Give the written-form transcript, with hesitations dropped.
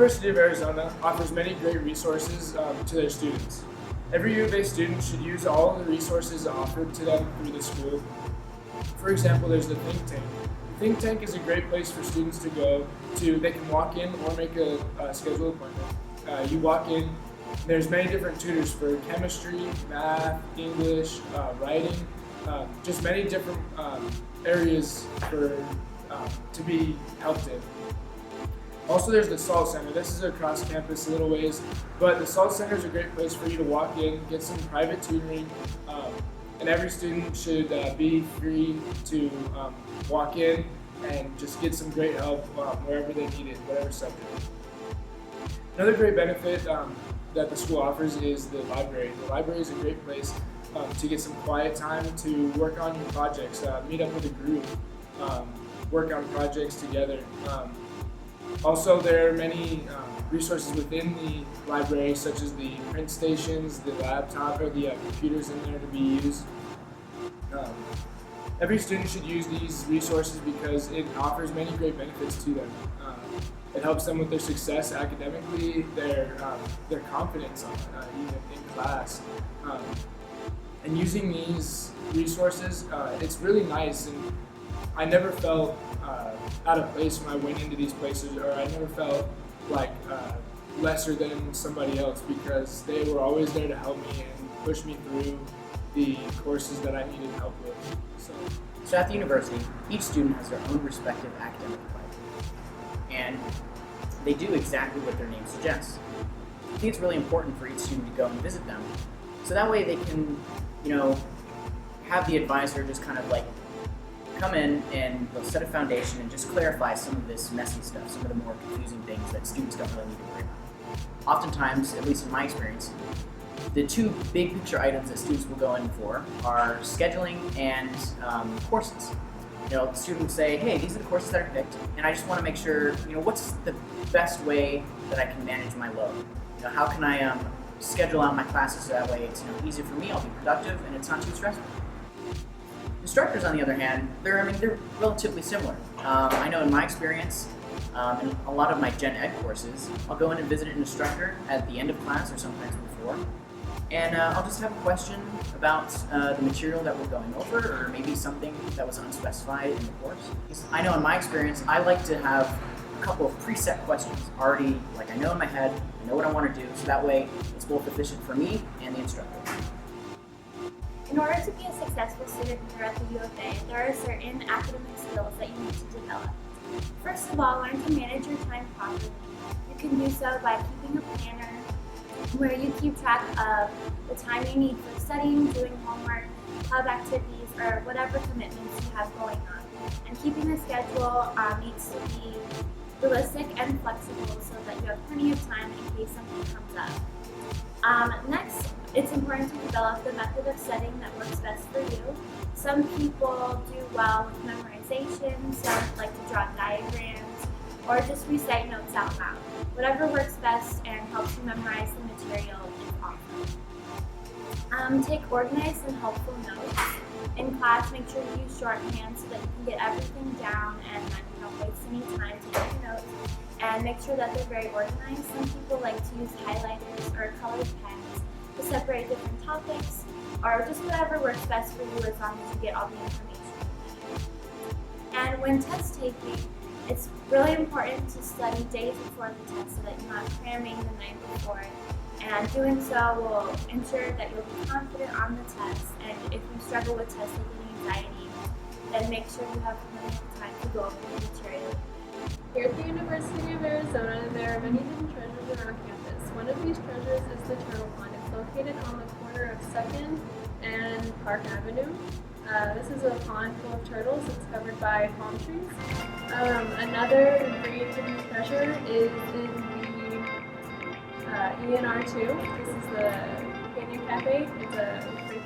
University of Arizona offers many great resources to their students. Every U of A student should use all of the resources offered to them through the school. For example, there's the Think Tank. The Think Tank is a great place for students to go to. They can walk in or make a scheduled appointment. You walk in, there's many different tutors for chemistry, math, English, writing, just many different areas for to be helped in. Also, there's the SALT Center. This is across campus a little ways, but the SALT Center is a great place for you to walk in, get some private tutoring, and every student should be free to walk in and just get some great help wherever they need it, whatever subject. Another great benefit that the school offers is the library. The library is a great place to get some quiet time to work on your projects, meet up with a group, work on projects together. Also, there are many resources within the library, such as the print stations, the laptop, or the computers in there to be used. Every student should use these resources because it offers many great benefits to them. It helps them with their success academically, their confidence even in class. And using these resources, it's really nice, and I never felt out of place when I went into these places, or I never felt like lesser than somebody else, because they were always there to help me and push me through the courses that I needed help with. So at the university, each student has their own respective academic life, and they do exactly what their name suggests. I think it's really important for each student to go and visit them, so that way they can, have the advisor just kind of like come in and they'll set a foundation and just clarify some of this messy stuff, some of the more confusing things that students don't really need to worry about. Oftentimes, at least in my experience, the two big picture items that students will go in for are scheduling and courses. Students say, hey, these are the courses that are picked, and I just want to make sure, what's the best way that I can manage my load? How can I schedule out my classes so that way it's easier for me, I'll be productive, and it's not too stressful. Instructors, on the other hand, they're relatively similar. I know in my experience, in a lot of my Gen Ed courses, I'll go in and visit an instructor at the end of class or sometimes before, and I'll just have a question about the material that we're going over, or maybe something that was unspecified in the course. I know in my experience, I like to have a couple of preset questions already, like I know in my head, I know what I want to do, so that way it's both efficient for me and the instructor. In order to be a successful student here at the U of A, there are certain academic skills that you need to develop. First of all, learn to manage your time properly. You can do so by keeping a planner where you keep track of the time you need for studying, doing homework, club activities, or whatever commitments you have going on. And keeping a schedule needs to be realistic and flexible so that you have plenty of time in case something comes up. Next, it's important to develop the method of studying that works best for you. Some people do well with memorization, some like to draw diagrams, or just recite notes out loud. Whatever works best and helps you memorize the material is awesome. Take organized and helpful notes. In class, make sure you use shorthand so that you can get everything down and that you don't waste any time taking notes. And make sure that they're very organized. Some people like to use highlighters or colored pens to separate different topics, or just whatever works best for you as long as you get all the information you need. And when test taking, it's really important to study days before the test so that you're not cramming the night before. And doing so will ensure that you'll be confident on the test. And if you struggle with test taking anxiety, then make sure you have plenty of time to go over the material. Here at the University of Arizona, there are many hidden treasures around campus. One of these treasures is the Turtle Pond. It's located on the corner of 2nd and Park Avenue. This is a pond full of turtles. It's covered by palm trees. Another great hidden treasure is in the ENR2. This is the Canyon Cafe. It's a great